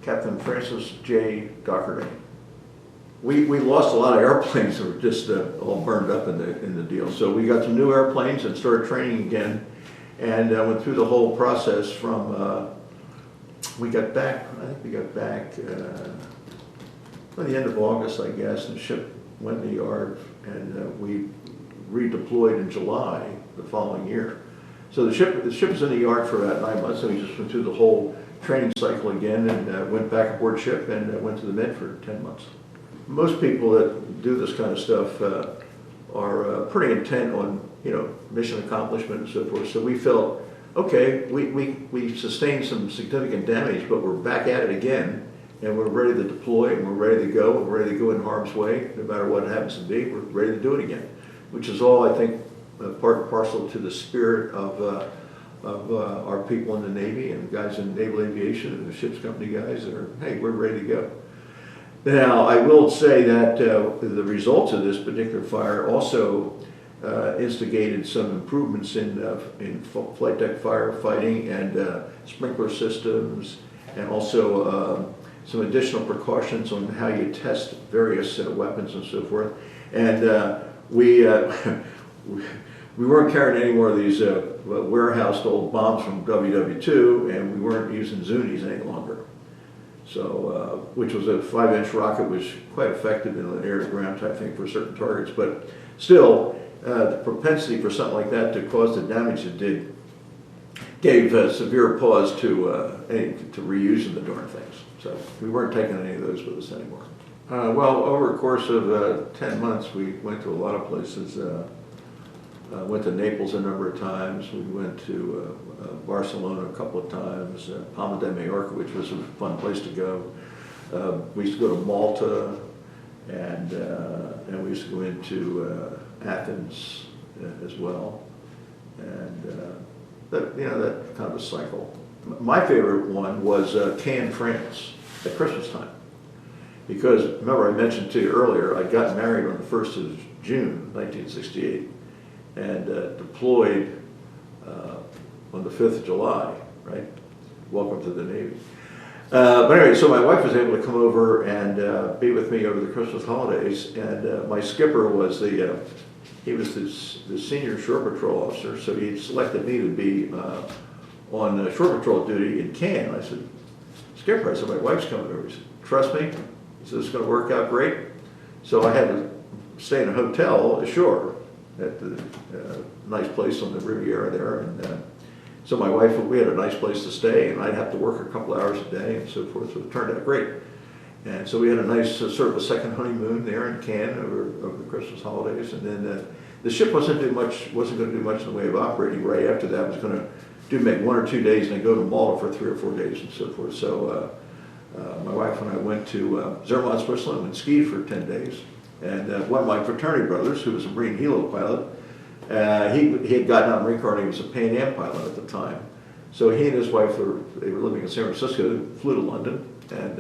Captain Francis J. Dougherty. We lost a lot of airplanes that were just all burned up in the deal. So we got some new airplanes and started training again, and went through the whole process from, we got back, I think we got back by the end of August, I guess, and the ship went in the yard, and we redeployed in July the following year. So the ship was in the yard for about 9 months, and we just went through the whole training cycle again, and went back aboard ship and went to the Med for 10 months. Most people that do this kind of stuff are pretty intent on, mission accomplishment and so forth. So we felt, okay, we sustained some significant damage, but we're back at it again, and we're ready to deploy, and we're ready to go. We're ready to go in harm's way, no matter what it happens to be. We're ready to do it again, which is all, I think, part and parcel to the spirit of our people in the Navy and guys in naval aviation and the ship's company guys that are, hey, we're ready to go. Now, I will say that the results of this particular fire also instigated some improvements in flight deck firefighting and sprinkler systems, and also some additional precautions on how you test various weapons and so forth. And we weren't carrying any more of these warehoused old bombs from WW2, and we weren't using Zunis any longer. So, which was a 5-inch rocket, was quite effective in an air-to-ground type thing for certain targets, but still, the propensity for something like that to cause the damage it did gave severe pause to reusing the darn things. So we weren't taking any of those with us anymore. Well, over a course of 10 months, we went to a lot of places. Went to Naples a number of times. We went to Barcelona a couple of times, Palma de Mallorca, which was a fun place to go. We used to go to Malta, and we used to go into Athens as well. And that kind of a cycle. My favorite one was Cannes, France, at Christmas time. Because remember, I mentioned to you earlier, I got married on the 1st of June, 1968. And deployed on the 5th of July, right? Welcome to the Navy. But anyway, so my wife was able to come over and be with me over the Christmas holidays, and my skipper was he was the senior shore patrol officer, so he selected me to be on shore patrol duty in Cannes. I said, Skipper, I said, my wife's coming over. He said, trust me. He said, it's going to work out great. So I had to stay in a hotel ashore at the nice place on the Riviera there, and so my wife, we had a nice place to stay, and I'd have to work a couple hours a day and so forth, so it turned out great. And so we had a nice sort of a second honeymoon there in Cannes over the Christmas holidays, and then the ship wasn't going to do much in the way of operating. Right after that, was going to make 1 or 2 days and then go to Malta for 3 or 4 days and so forth. So my wife and I went to Zermatt, Switzerland, and skied for 10 days. And one of my fraternity brothers, who was a Marine helo pilot, he had gotten out of the Marine Corps, and he was a Pan Am pilot at the time. So he and his wife they were living in San Francisco, flew to London, and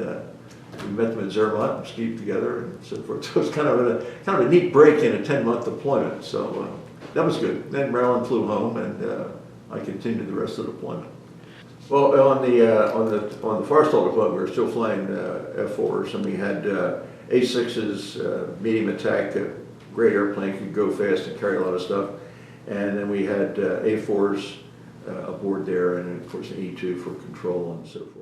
we met them in Zermatt and skied together and so forth. So it was kind of a neat break in a 10-month deployment. So that was good. Then Marilyn flew home, and I continued the rest of the deployment. Well, on the Forrestal deployment, we were still flying F4s, and we had A6s, medium attack, great airplane, could go fast and carry a lot of stuff. And then we had A4s aboard there, and of course an E2 for control and so forth.